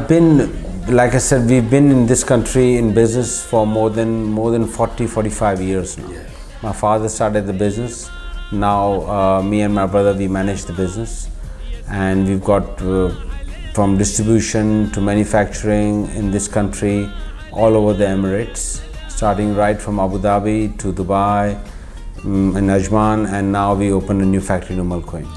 been, like I said, we've been in this country in business for more than 45 years now. Yeah. My father started the business. Now me and my brother, we manage the business, and we've got from distribution to manufacturing in this country, all over the Emirates, starting right from Abu Dhabi to Dubai, in Ajman, and now we opened a new factory in Al Quain.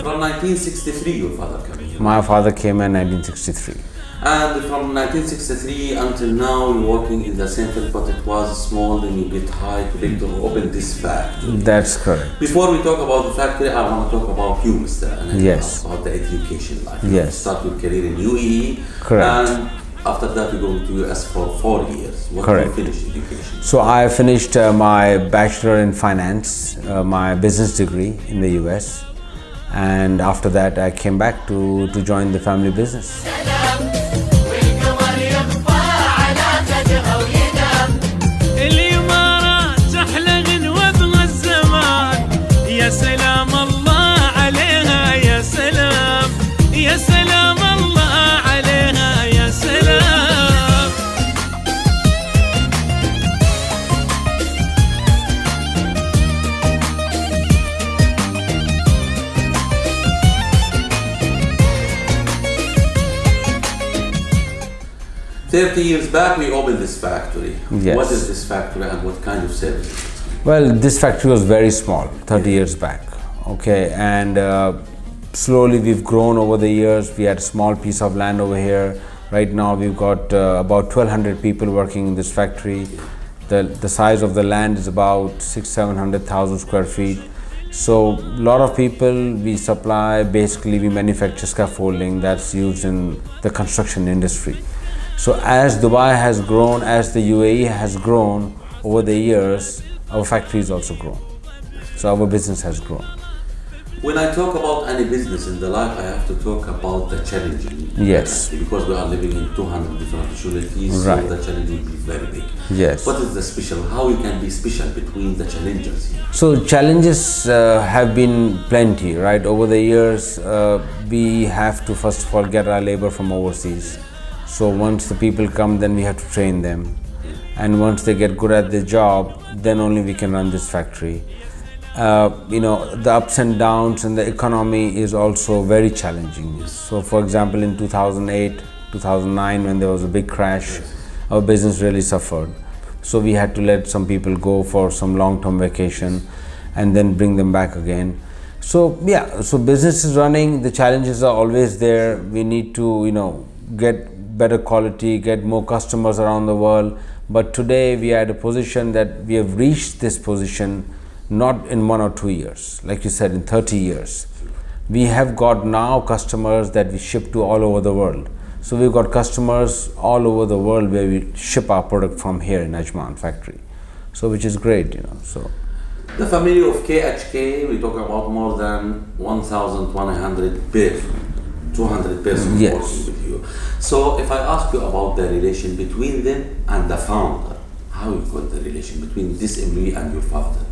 From 1963 your father came here. My father came in 1963. And from 1963 until now you're working in the center, but it was small, then you get high to big to open this factory. That's correct. Before we talk about the factory, I want to talk about you, Mr. Anil. Yes. About the education life. Yes. You start your career in UAE. Correct. And after that you go to US for 4 years. What Correct. you finish education? So I finished my bachelor in finance, my business degree in the US, and after that I came back to join the family business. الإمارات أحلى غنوة بهالزمان يا سلام الله عليها يا سلام يا سلام الله عليها يا سلام. "30 years back we opened this factory." Yes. What is this factory and what kind of services? Well, this factory was very small 30 years back, okay, and slowly we've grown over the years. We had a small piece of land over here. Right now we've got about 1,200 people working in this factory. The size of the land is about 600,000-700,000 square feet. So a lot of people we supply, basically we manufacture scaffolding that's used in the construction industry. So as Dubai has grown, as the UAE has grown over the years, our factory has also grown. So our business has grown. When I talk about any business in the life, I have to talk about the challenging. Yes. Because we are living in 200 different opportunities, Right. so the challenge will be very big. Yes. What is the special? How you can be special between the challenges here? So challenges have been plenty, right? Over the years, we have to first of all get our labor from overseas. So once the people come, then we have to train them. And once they get good at the job, then only we can run this factory. The ups and downs in the economy is also very challenging. So for example, in 2008, 2009, when there was a big crash, our business really suffered. So we had to let some people go for some long-term vacation and then bring them back again. So yeah, so business is running, the challenges are always there. We need to, get better quality, get more customers around the world. But today we are at a position that we have reached this position not in 1 or 2 years, like you said, in 30 years. We have got now customers that we ship to all over the world. So we've got customers all over the world where we ship our product from here in Ajman factory. So which is great, so. The family of KHK, we talk about more than 1,100 people, 200 persons Yes. working with you. So if I ask you about the relation between them and the founder, how you got the relation between this employee and your father?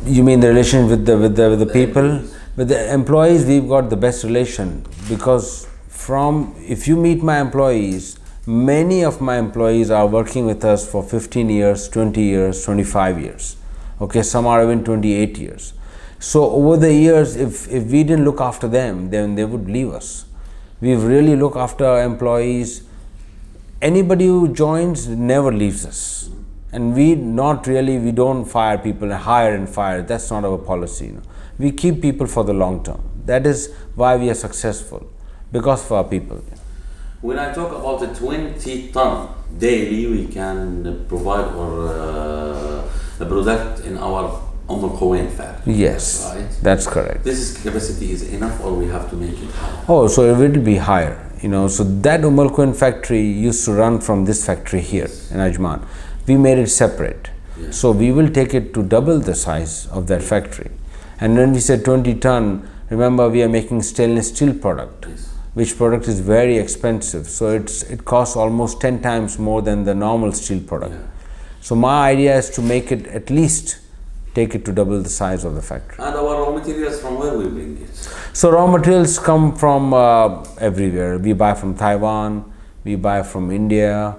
You mean the relation with the people? With the employees, we've got the best relation, because if you meet my employees, many of my employees are working with us for 15 years, 20 years, 25 years. Okay, some are even 28 years. So over the years, if we didn't look after them, then they would leave us. We've really looked after our employees. Anybody who joins never leaves us. And we don't fire people, hire and fire. That's not our policy. We keep people for the long term. That is why we are successful, because of our people. When I talk about the 20 ton daily, we can provide a product in our Al factory. Yes, right? that's correct. This capacity is enough, or we have to make it higher? Oh, so it will be higher. So that factory used to run from this factory here in Ajman. We made it separate. Yes. So we will take it to double the size of that factory. And when we said 20 ton, remember we are making stainless steel product, Yes. which product is very expensive. So it costs almost 10 times more than the normal steel product. Yeah. So my idea is to make it at least take it to double the size of the factory. And our raw materials, from where we bring it? So raw materials come from everywhere. We buy from Taiwan, we buy from India,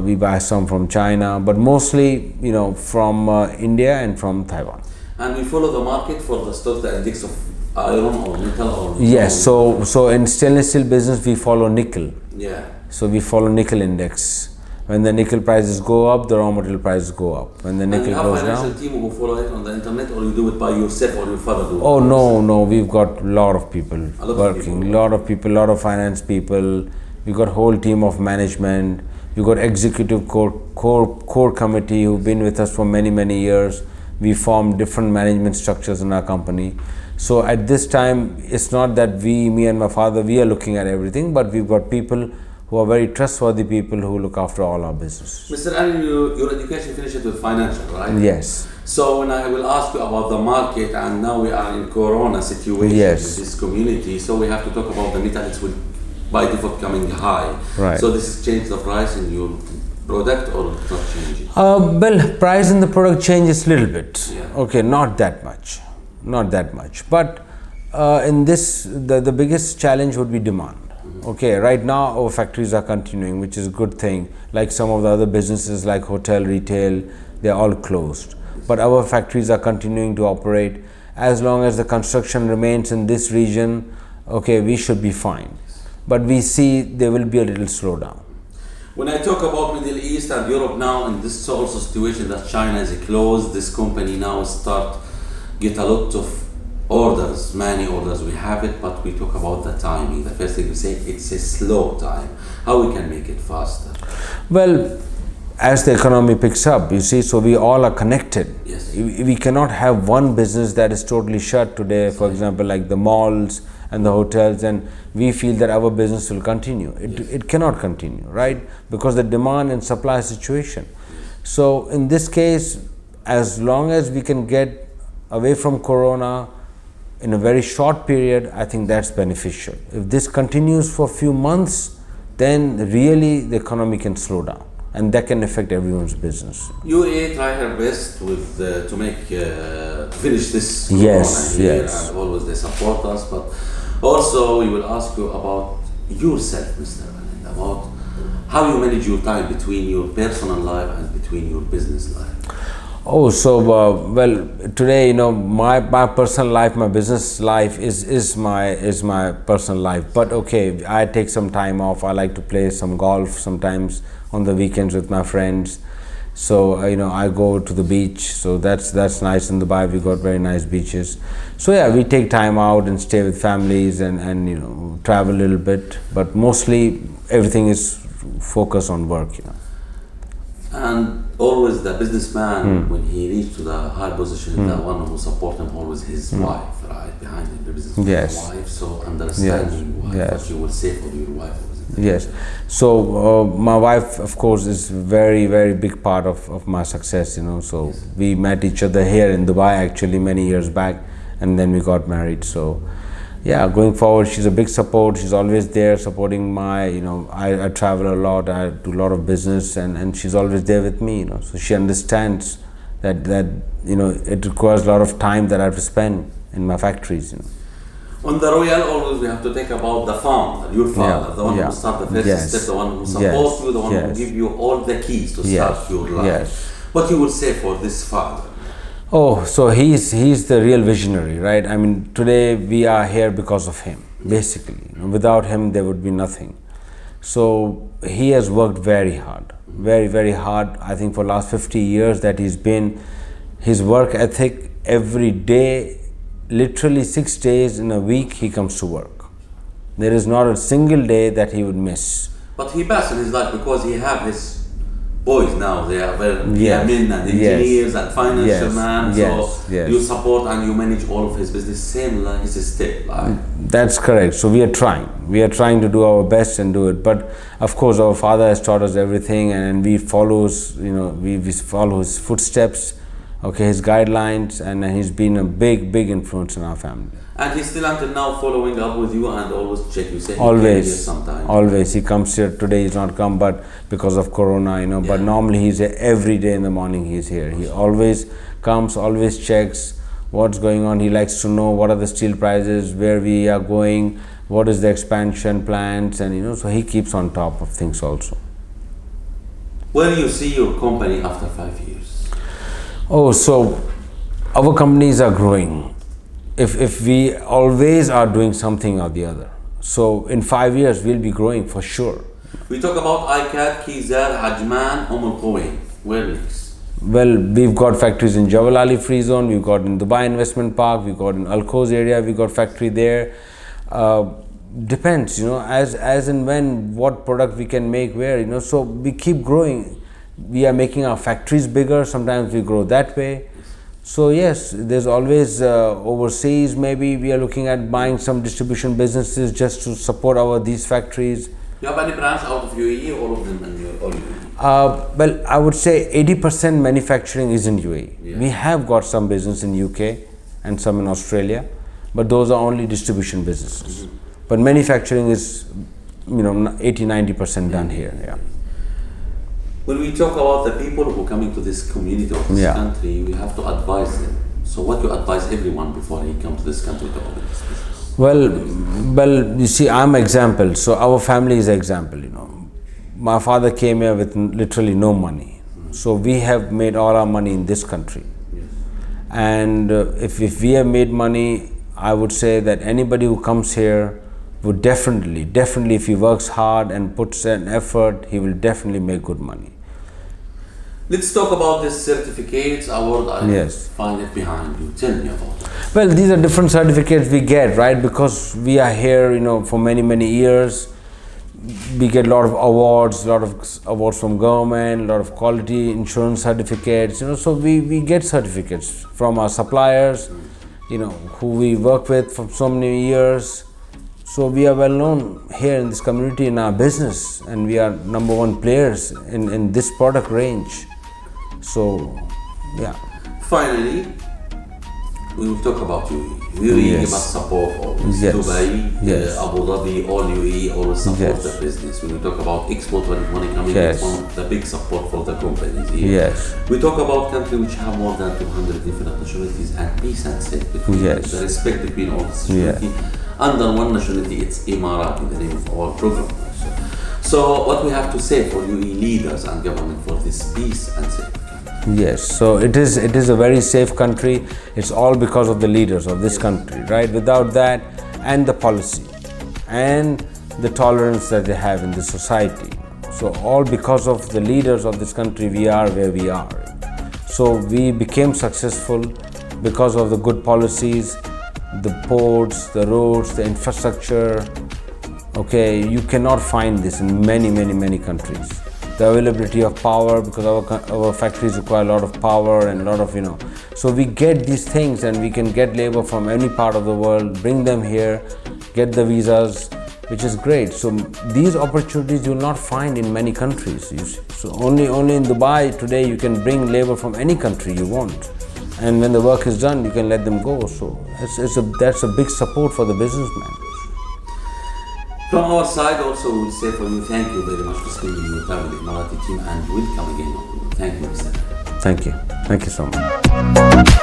we buy some from China, but mostly from India and from Taiwan. And we follow the market for the stock, the index of iron or metal or... Yes, so in stainless steel business we follow nickel. Yeah. So we follow nickel index. When the nickel prices go up, the raw material prices go up. When the nickel goes down... And you have financial team who follow it on the internet, or you do it by yourself, or your father do it? Oh no, we've got a lot of people working. A lot of finance people. We've got a whole team of management. We've got executive core committee who've been with us for many years. We formed different management structures in our company. So at this time, it's not that me and my father, we are looking at everything, but we've got people who are very trustworthy people who look after all our business. Mr. Anil, your education finished with financial, right? Yes. So when I will ask you about the market, and now we are in Corona situation Yes. in this community, so we have to talk about the metals will by default coming high. Right. So this has changed the price in your product, or it's not changing? Well, price in the product changes a little bit. Yeah. Okay, not that much. But in this, the biggest challenge would be demand. Okay, right now our factories are continuing, which is a good thing. Like some of the other businesses like hotel, retail, they're all closed. But our factories are continuing to operate. As long as the construction remains in this region, okay, we should be fine. But we see there will be a little slowdown. When I talk about Middle East and Europe now, in this also situation that China is closed, this company now get a lot of orders, many orders. We have it, but we talk about the timing. The first thing we say, it's a slow time. How we can make it faster? Well, as the economy picks up, you see, so we all are connected. Yes. We cannot have one business that is totally shut today, for example, like the malls and the hotels, and we feel that our business will continue. It cannot continue, right? Because the demand and supply situation. So in this case, as long as we can get away from Corona in a very short period, I think that's beneficial. If this continues for a few months, then really the economy can slow down, and that can affect everyone's business. UAE try her best with to make finish this Yes, Corona here, yes. and always they support us. But also we will ask you about yourself, Mr. Anil, about how you manage your time between your personal life and between your business life. Oh, so well, today, my personal life, my business life is my personal life. But okay, I take some time off. I like to play some golf sometimes on the weekends with my friends. So I go to the beach. So that's nice. In Dubai, we got very nice beaches. So yeah, we take time out and stay with families and travel a little bit. But mostly everything is focused on work. And always the businessman, when he reaches to the high position, the one who supports him always his wife, right? Behind him, the business Yes. wife. So understanding what you will say for your wife. Yes. So my wife, of course, is very big part of my success. So Yes. we met each other here in Dubai actually many years back, and then we got married. So yeah, going forward, she's a big support. She's always there supporting my, I travel a lot, I do a lot of business, and she's always there with me, So she understands that it requires a lot of time that I have to spend in my factories, On the royal, always we have to think about the founder, your father, the one who started the first step, the one who supports you, the one who give you all the keys to start your life. Yes. What you would say for this father? Oh, so he's the real visionary, right? I mean, today we are here because of him, basically. Without him, there would be nothing. So he has worked very hard, very hard. I think for the last 50 years that his work ethic every day, literally 6 days in a week, he comes to work. There is not a single day that he would miss. But he passed in his life because he have his boys now, they are very Yes. men and engineers and financial Yes. man. Yes. So Yes. you support and you manage all of his business. Same like his step. Like. That's correct. So we are trying. We are trying to do our best and do it. But of course, our father has taught us everything, and we follows. We follow his footsteps, okay, his guidelines, and he's been a big influence in our family. And he's still until now following up with you and always check you. Say he Always, came here sometime. always. He comes here. Today he's not come, but because of Corona, But Yeah. normally he's here every day in the morning. He's here. He always comes, always checks what's going on. He likes to know what are the steel prices, where we are going, what is the expansion plans, and so he keeps on top of things also. Where do you see your company after 5 years? Oh, so our companies are growing. If we always are doing something or the other. So in 5 years we'll be growing for sure. We talk about ICAD, Kizar, Ajman, Quwain. Where next? Well, we've got factories in Jebel Ali Free Zone, we've got in Dubai Investment Park, we've got in Al Quoz area, we've got factory there. Depends, as and when, what product we can make where, so we keep growing. We are making our factories bigger, sometimes we grow that way. So yes, there's always overseas, maybe we are looking at buying some distribution businesses just to support these factories. You have any branch out of UAE, all of them all UAE? Well, I would say 80% manufacturing is in UAE. Yeah. We have got some business in UK and some in Australia, but those are only distribution businesses. But manufacturing is, 80-90% done here. Yeah. When we talk about the people who are coming to this community or this Yeah. country, we have to advise them. So what you advise everyone before he comes to this country to open this business? Well, you see, I'm an example. So our family is an example, My father came here with literally no money. So we have made all our money in this country. Yes. And if we have made money, I would say that anybody who comes here would definitely, if he works hard and puts an effort, he will definitely make good money. Let's talk about this certificates award. I Yes. find it behind you. Tell me about it. Well, these are different certificates we get, right? Because we are here, for many years. We get a lot of awards from government, a lot of quality insurance certificates, so we get certificates from our suppliers, who we work with for so many years. So we are well known here in this community in our business, and we are number one players in this product range. So, yeah. Finally, we will talk about UAE. UAE Yes. give us support always. Yes. Dubai, Yes. Abu Dhabi, all UAE always support Yes. the business. When we talk about export, when money coming, Yes. it's one of the big support for the companies here. Yes. We talk about countries which have more than 200 different nationalities and peace and safety. Yes. The respect between all the nationality. Under one nationality, it's Emirat in the name of our program. So what we have to say for UAE leaders and government for this peace and safety? Yes, so it is a very safe country. It's all because of the leaders of this country, right? Without that, and the policy, and the tolerance that they have in the society. So all because of the leaders of this country, we are where we are. So we became successful because of the good policies, the ports, the roads, the infrastructure. Okay, you cannot find this in many countries. The availability of power, because our factories require a lot of power and a lot of, so we get these things, and we can get labor from any part of the world, bring them here, get the visas, which is great. So these opportunities you will not find in many countries. So only in Dubai today you can bring labor from any country you want, and when the work is done, you can let them go. So that's a big support for the businessman. From our side also, we will say for you, thank you very much for spending your time with the Emirati team, and welcome again. Thank you, Mr. Thank you so much.